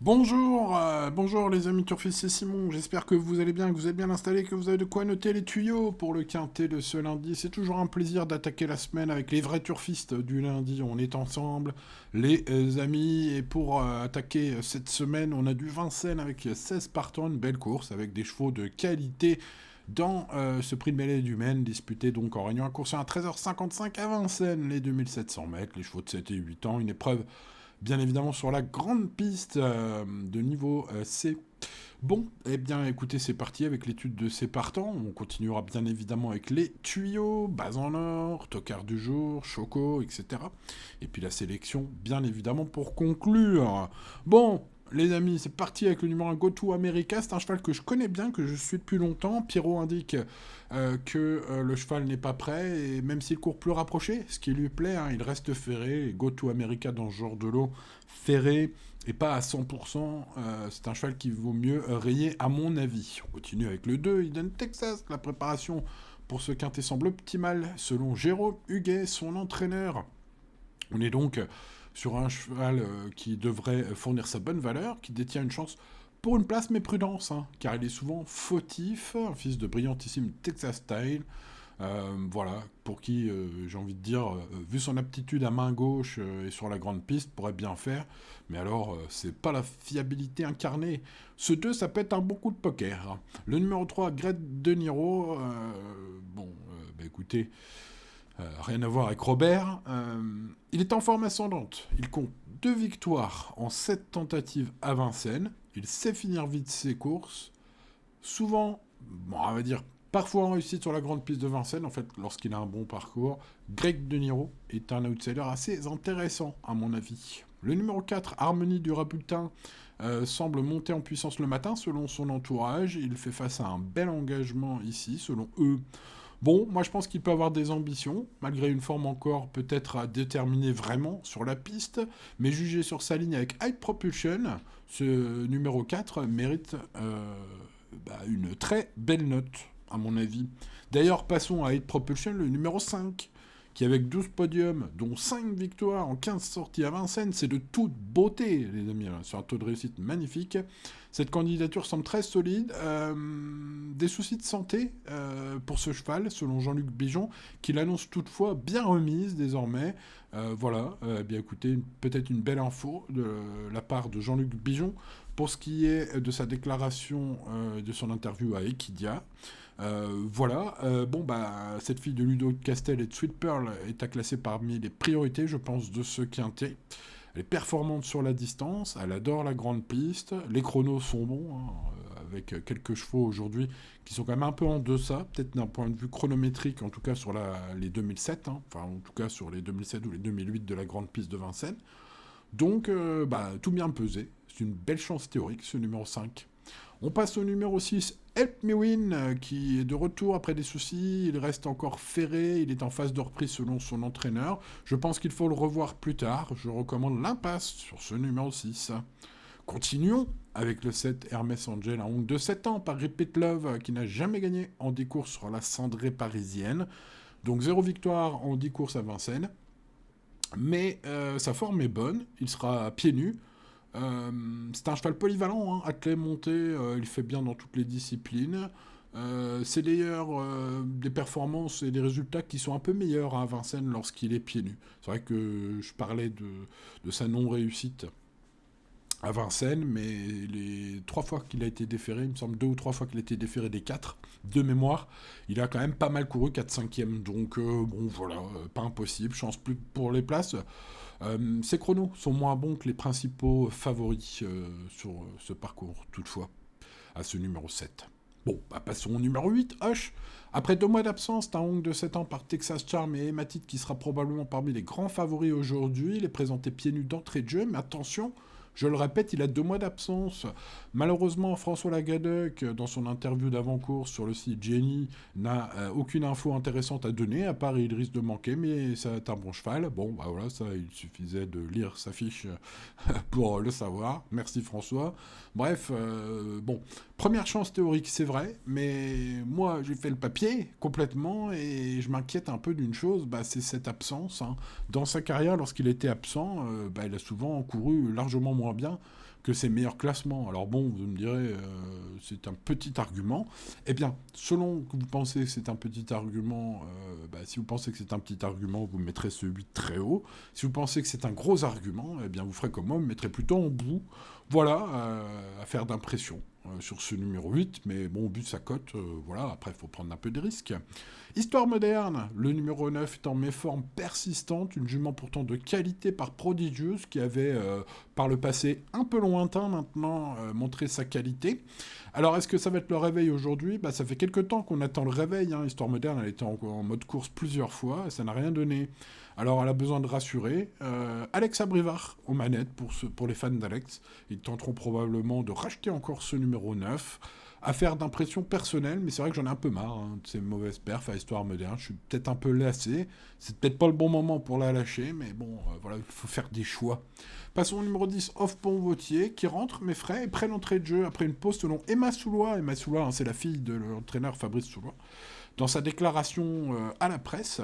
Bonjour les amis turfistes, c'est Simon. J'espère que vous allez bien, que vous êtes bien installés, que vous avez de quoi noter les tuyaux pour le quintet de ce lundi. C'est toujours un plaisir d'attaquer la semaine avec les vrais turfistes du lundi. On est ensemble, les amis. Et pour attaquer cette semaine, on a du Vincennes avec 16 partants, une belle course avec des chevaux de qualité dans ce prix de mêlée du Maine, disputé donc en réunion, un course à 13h55 à Vincennes, les 2700 mètres, les chevaux de 7 et 8 ans, une épreuve bien évidemment sur la grande piste de niveau C. Bon, eh bien écoutez, c'est parti avec l'étude de ces partants. On continuera bien évidemment avec les tuyaux, bas en or, tocard du jour, choco, etc. Et puis la sélection, bien évidemment, pour conclure. Bon, les amis, c'est parti avec le numéro 1 GoTo America. C'est un cheval que je connais bien, que je suis depuis longtemps. Pierrot indique que le cheval n'est pas prêt, et même s'il court plus rapproché, ce qui lui plaît, hein, il reste ferré. Et GoTo America dans ce genre de lot, ferré et pas à 100%, c'est un cheval qui vaut mieux rayer à mon avis. On continue avec le 2, Eden Texas. La préparation pour ce quintet semble optimale selon Jérôme Huguet, son entraîneur. On est donc sur un cheval qui devrait fournir sa bonne valeur, qui détient une chance pour une place, mais prudence, hein, car il est souvent fautif, un fils de brillantissime Texas Style. Voilà, pour qui, j'ai envie de dire, vu son aptitude à main gauche et sur la grande piste, pourrait bien faire. Mais alors, c'est pas la fiabilité incarnée. Ce 2, ça peut être un bon coup de poker. Le numéro 3, Greg De Niro, écoutez, rien à voir avec Robert. Il est en forme ascendante. Il compte 2 victoires en 7 tentatives à Vincennes. Il sait finir vite ses courses. Souvent, bon, on va dire parfois en réussite sur la grande piste de Vincennes, en fait, lorsqu'il a un bon parcours. Greg De Niro est un outsider assez intéressant, à mon avis. Le numéro 4, Harmonie du Rabutin, semble monter en puissance le matin, selon son entourage. Il fait face à un bel engagement ici, selon eux. Bon, moi je pense qu'il peut avoir des ambitions, malgré une forme encore peut-être à déterminer vraiment sur la piste, mais jugé sur sa ligne avec High Propulsion, ce numéro 4 mérite une très belle note, à mon avis. D'ailleurs, passons à High Propulsion, le numéro 5, qui avec 12 podiums, dont 5 victoires en 15 sorties à Vincennes, c'est de toute beauté, les amis, sur un taux de réussite magnifique. Cette candidature semble très solide. Des soucis de santé pour ce cheval, selon Jean-Luc Bijon, qui l'annonce toutefois bien remise désormais. Bien écoutez, peut-être une belle info de la part de Jean-Luc Bijon pour ce qui est de sa déclaration de son interview à Equidia. Cette fille de Ludo Castel et de Sweet Pearl est à classer parmi les priorités, je pense, de ce quintet. Elle est performante sur la distance, elle adore la grande piste, les chronos sont bons, hein, avec quelques chevaux aujourd'hui qui sont quand même un peu en deçà, peut-être d'un point de vue chronométrique, en tout cas sur les 2007, hein, enfin en tout cas sur les 2007 ou les 2008 de la grande piste de Vincennes. Donc, tout bien pesé, c'est une belle chance théorique, ce numéro 5. On passe au numéro 6, Help Me Win, qui est de retour après des soucis. Il reste encore ferré, il est en phase de reprise selon son entraîneur. Je pense qu'il faut le revoir plus tard. Je recommande l'impasse sur ce numéro 6. Continuons avec le 7 Hermès Angel, un oncle de 7 ans par Repeat Love, qui n'a jamais gagné en 10 courses sur la cendrée parisienne. Donc 0 victoire en 10 courses à Vincennes. Mais sa forme est bonne, il sera pieds nus. C'est un cheval polyvalent, hein, attelé, monté, il fait bien dans toutes les disciplines. C'est d'ailleurs des performances et des résultats qui sont un peu meilleurs à Vincennes lorsqu'il est pieds nus. C'est vrai que je parlais de sa non-réussite à Vincennes, mais les 3 fois qu'il a été déféré, il me semble 2 ou 3 fois qu'il a été déféré des 4, de mémoire, il a quand même pas mal couru 4/5e, donc pas impossible, chance plus pour les places. Ses chronos sont moins bons que les principaux favoris sur ce parcours, toutefois, à ce numéro 7. Bon, passons au numéro 8, Hush. Après 2 mois d'absence, c'est un ongle de 7 ans par Texas Charm et Hématite qui sera probablement parmi les grands favoris aujourd'hui. Il est présenté pieds nus d'entrée de jeu, mais attention, je le répète, il a 2 mois d'absence. Malheureusement, François Lagadec, dans son interview d'avant-course sur le site Jenny, n'a aucune info intéressante à donner, à part il risque de manquer, mais c'est un bon cheval. Bon, voilà, ça, il suffisait de lire sa fiche pour le savoir. Merci François. Bref, première chance théorique, c'est vrai, mais moi, j'ai fait le papier complètement et je m'inquiète un peu d'une chose, c'est cette absence, hein. Dans sa carrière, lorsqu'il était absent, il a souvent couru largement moins moins bien que ses meilleurs classements. Alors bon, vous me direz, c'est un petit argument. Eh bien, selon que vous pensez que c'est un petit argument, si vous pensez que c'est un petit argument, vous mettrez ce 8 très haut. Si vous pensez que c'est un gros argument, eh bien, vous ferez comme moi, vous mettrez plutôt en bout. Voilà, affaire d'impression sur ce numéro 8, mais bon, au but de sa cote, voilà, après, il faut prendre un peu de risques. Histoire moderne, le numéro 9 est en méforme persistante, une jument pourtant de qualité par prodigieuse, qui avait, par le passé un peu lointain maintenant, montré sa qualité. Alors, est-ce que ça va être le réveil aujourd'hui ? Ça fait quelques temps qu'on attend le réveil, hein. Histoire moderne, elle était en mode course plusieurs fois, et ça n'a rien donné. Alors, elle a besoin de rassurer. Alex Abrivard aux manettes pour les fans d'Alex. Ils tenteront probablement de racheter encore ce numéro 9. Affaire d'impression personnelle, mais c'est vrai que j'en ai un peu marre de ces mauvaises perfs à Histoire moderne. Je suis peut-être un peu lassé. C'est peut-être pas le bon moment pour la lâcher, mais bon, voilà, il faut faire des choix. Passons au numéro 10, Off Pont-Vautier, qui rentre, mais frais, et près l'entrée de jeu après une pause selon Emma Soulois. Emma Soulois, c'est la fille de l'entraîneur Fabrice Soulois. Dans sa déclaration à la presse,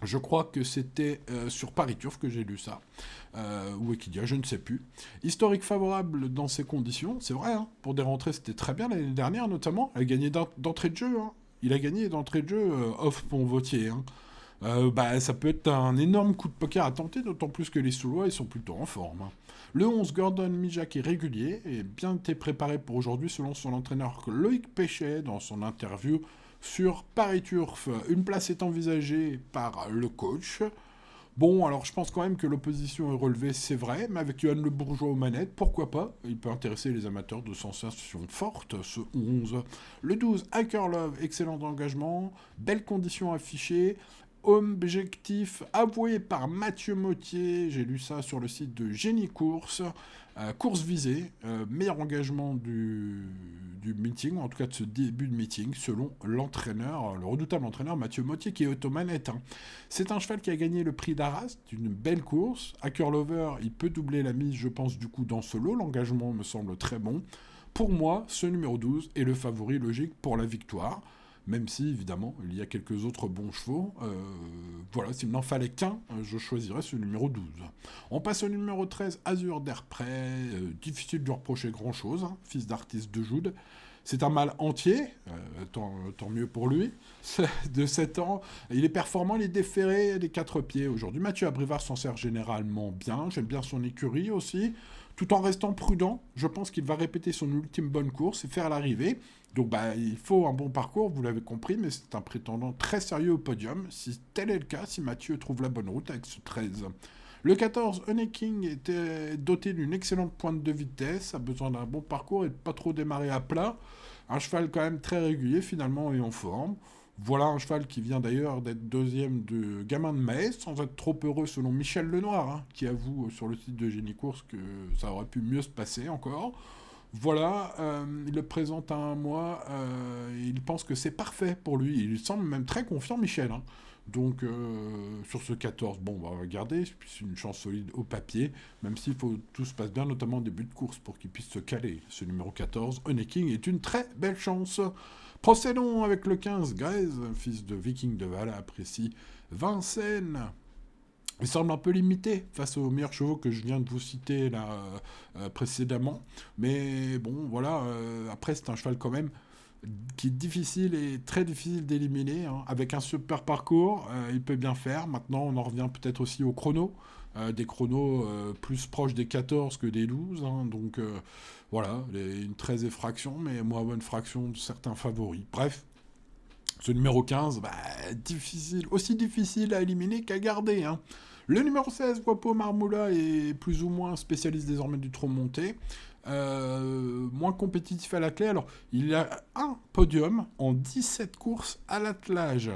je crois que c'était sur Paris Turf que j'ai lu ça, ou Equidia, je ne sais plus. Historique favorable dans ces conditions, c'est vrai, hein, pour des rentrées c'était très bien l'année dernière notamment, elle a gagné d'entrée de jeu, hein. Il a gagné d'entrée de jeu Off Pont-Vautier. Hein. Ça peut être un énorme coup de poker à tenter, d'autant plus que les Soulois ils sont plutôt en forme. Hein. Le 11, Gordon Mijak est régulier et bien été préparé pour aujourd'hui selon son entraîneur Loïc Péchet dans son interview sur Paris Turf. Une place est envisagée par le coach. Bon, alors je pense quand même que l'opposition est relevée, c'est vrai, mais avec Johan Le Bourgeois aux manettes, pourquoi pas ? Il peut intéresser les amateurs de sensations fortes, ce 11. Le 12, Hacker Love, excellent engagement, belles conditions affichées, objectif avoué par Mathieu Mottier, j'ai lu ça sur le site de Génie Course, course visée, meilleur engagement du meeting, ou en tout cas de ce début de meeting, selon l'entraîneur, le redoutable entraîneur Mathieu Mottier, qui est automanette. Hein. C'est un cheval qui a gagné le prix d'Arras, d'une belle course. Hacker Lover, il peut doubler la mise, je pense, du coup, dans ce lot. L'engagement me semble très bon. Pour moi, ce numéro 12 est le favori logique pour la victoire. Même si, évidemment, il y a quelques autres bons chevaux. Voilà, s'il n'en fallait qu'un, je choisirais ce numéro 12. On passe au numéro 13, Azur d'Airprey. Difficile de lui reprocher grand-chose, hein, fils d'artiste de Joude. C'est un mâle entier, tant mieux pour lui, de 7 ans. Il est performant, il est déféré des 4 pieds aujourd'hui. Mathieu Abrivard s'en sert généralement bien. J'aime bien son écurie aussi. Tout en restant prudent, je pense qu'il va répéter son ultime bonne course et faire l'arrivée. Donc il faut un bon parcours, vous l'avez compris, mais c'est un prétendant très sérieux au podium. Si tel est le cas, si Mathieu trouve la bonne route avec ce 13. Le 14, Honeyking, était doté d'une excellente pointe de vitesse, a besoin d'un bon parcours et de pas trop démarrer à plat. Un cheval quand même très régulier finalement et en forme. Voilà un cheval qui vient d'ailleurs d'être deuxième de Gamin de Maes, sans être trop heureux selon Michel Lenoir, hein, qui avoue sur le site de Génie Course que ça aurait pu mieux se passer encore. Voilà, il le présente à un mois, il pense que c'est parfait pour lui, il semble même très confiant Michel. Hein. Donc sur ce 14, bon, on va regarder, c'est une chance solide au papier, même s'il faut tout se passe bien, notamment au début de course, pour qu'il puisse se caler. Ce numéro 14, Honeyking, est une très belle chance. Procédons avec le 15, Grèze, fils de Viking de Val, apprécie Vincennes. Il semble un peu limité face aux meilleurs chevaux que je viens de vous citer là précédemment. Mais bon, voilà, après c'est un cheval quand même qui est difficile et très difficile d'éliminer. Hein. Avec un super parcours, il peut bien faire. Maintenant, on en revient peut-être aussi aux chronos. Des chronos plus proches des 14 que des 12. Hein. Donc voilà, une 13 et fraction, mais moins bonne fraction de certains favoris. Bref. Ce numéro 15, difficile, aussi difficile à éliminer qu'à garder. Hein. Le numéro 16, Wapo Marmoula, est plus ou moins spécialiste désormais du trot monté. Moins compétitif à l'attelage. Alors, il a un podium en 17 courses à l'attelage.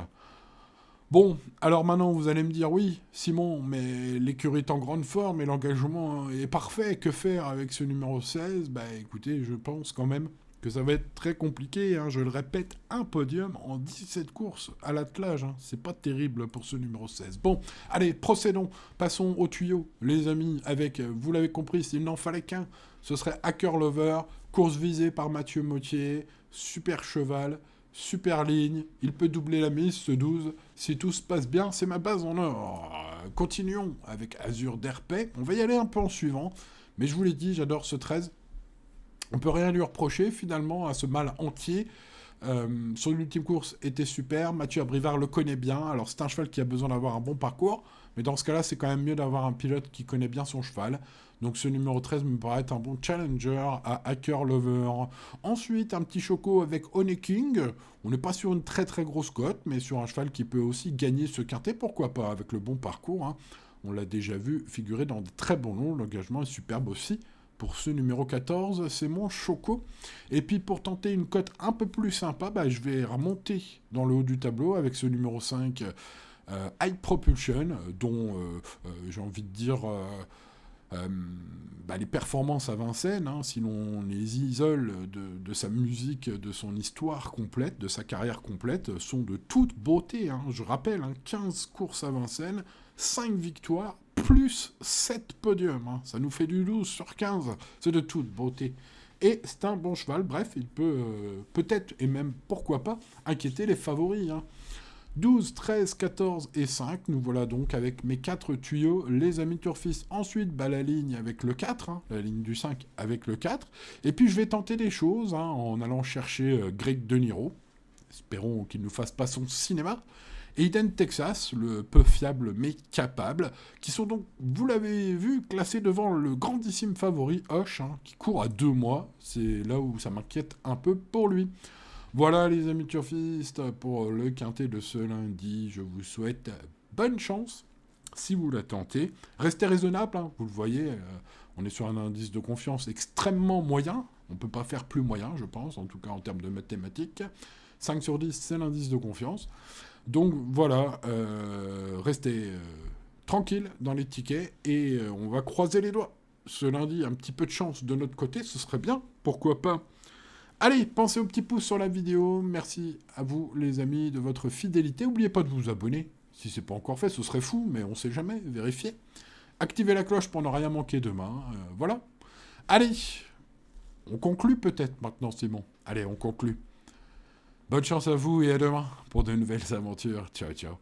Bon, alors maintenant vous allez me dire, oui, Simon, mais l'écurie est en grande forme et l'engagement est parfait. Que faire avec ce numéro 16 ? Écoutez, je pense quand même que ça va être très compliqué, hein. Je le répète, un podium en 17 courses à l'attelage, hein. C'est pas terrible pour ce numéro 16. Bon, allez, procédons, passons au tuyau, les amis, avec, vous l'avez compris, s'il n'en fallait qu'un, ce serait Hacker Lover, course visée par Mathieu Mottier, super cheval, super ligne, il peut doubler la mise, ce 12, si tout se passe bien, c'est ma base en or. Continuons avec Azur d'Airprey, on va y aller un peu en suivant, Mais je vous l'ai dit, j'adore ce 13. On peut rien lui reprocher finalement à ce mâle entier. Son ultime course était super, Mathieu Abrivard le connaît bien, alors c'est un cheval qui a besoin d'avoir un bon parcours, mais dans ce cas-là, c'est quand même mieux d'avoir un pilote qui connaît bien son cheval. Donc ce numéro 13 me paraît être un bon challenger à Hacker Lover. Ensuite, un petit choco avec Honey King. On n'est pas sur une très très grosse cote, mais sur un cheval qui peut aussi gagner ce quintet, pourquoi pas, avec le bon parcours. Hein. On l'a déjà vu figurer dans de très bons noms, l'engagement est superbe aussi. Pour ce numéro 14, c'est mon choco. Et puis pour tenter une cote un peu plus sympa, je vais remonter dans le haut du tableau avec ce numéro 5, High Propulsion, dont j'ai envie de dire les performances à Vincennes, hein, si l'on les isole de sa musique, de son histoire complète, de sa carrière complète, sont de toute beauté. Hein. Je rappelle, 15 courses à Vincennes, 5 victoires, plus 7 podiums. Hein. Ça nous fait du 12 sur 15. C'est de toute beauté. Et c'est un bon cheval. Bref, il peut peut-être, et même pourquoi pas, inquiéter les favoris. Hein. 12, 13, 14 et 5. Nous voilà donc avec mes 4 tuyaux, les amis turfistes. Ensuite, la ligne avec le 4, la ligne du 5 avec le 4. Et puis, je vais tenter des choses en allant chercher Greg De Niro. Espérons qu'il ne nous fasse pas son cinéma. Et Eden Texas, le peu fiable mais capable, qui sont donc, vous l'avez vu, classés devant le grandissime favori Hoche, qui court à 2 mois. C'est là où ça m'inquiète un peu pour lui. Voilà les amis turfistes pour le quintet de ce lundi. Je vous souhaite bonne chance si vous la tentez. Restez raisonnable, vous le voyez, on est sur un indice de confiance extrêmement moyen. On ne peut pas faire plus moyen, je pense, en tout cas en termes de mathématiques. 5 sur 10, c'est l'indice de confiance. Donc voilà, restez tranquille dans les tickets et on va croiser les doigts. Ce lundi, un petit peu de chance de notre côté, ce serait bien, pourquoi pas. Allez, pensez au petit pouce sur la vidéo. Merci à vous, les amis, de votre fidélité. N'oubliez pas de vous abonner. Si ce n'est pas encore fait, ce serait fou, mais on ne sait jamais. Vérifiez. Activez la cloche pour ne rien manquer demain. Voilà. Allez, on conclut peut-être maintenant, Simon. Allez, on conclut. Bonne chance à vous et à demain pour de nouvelles aventures. Ciao, ciao.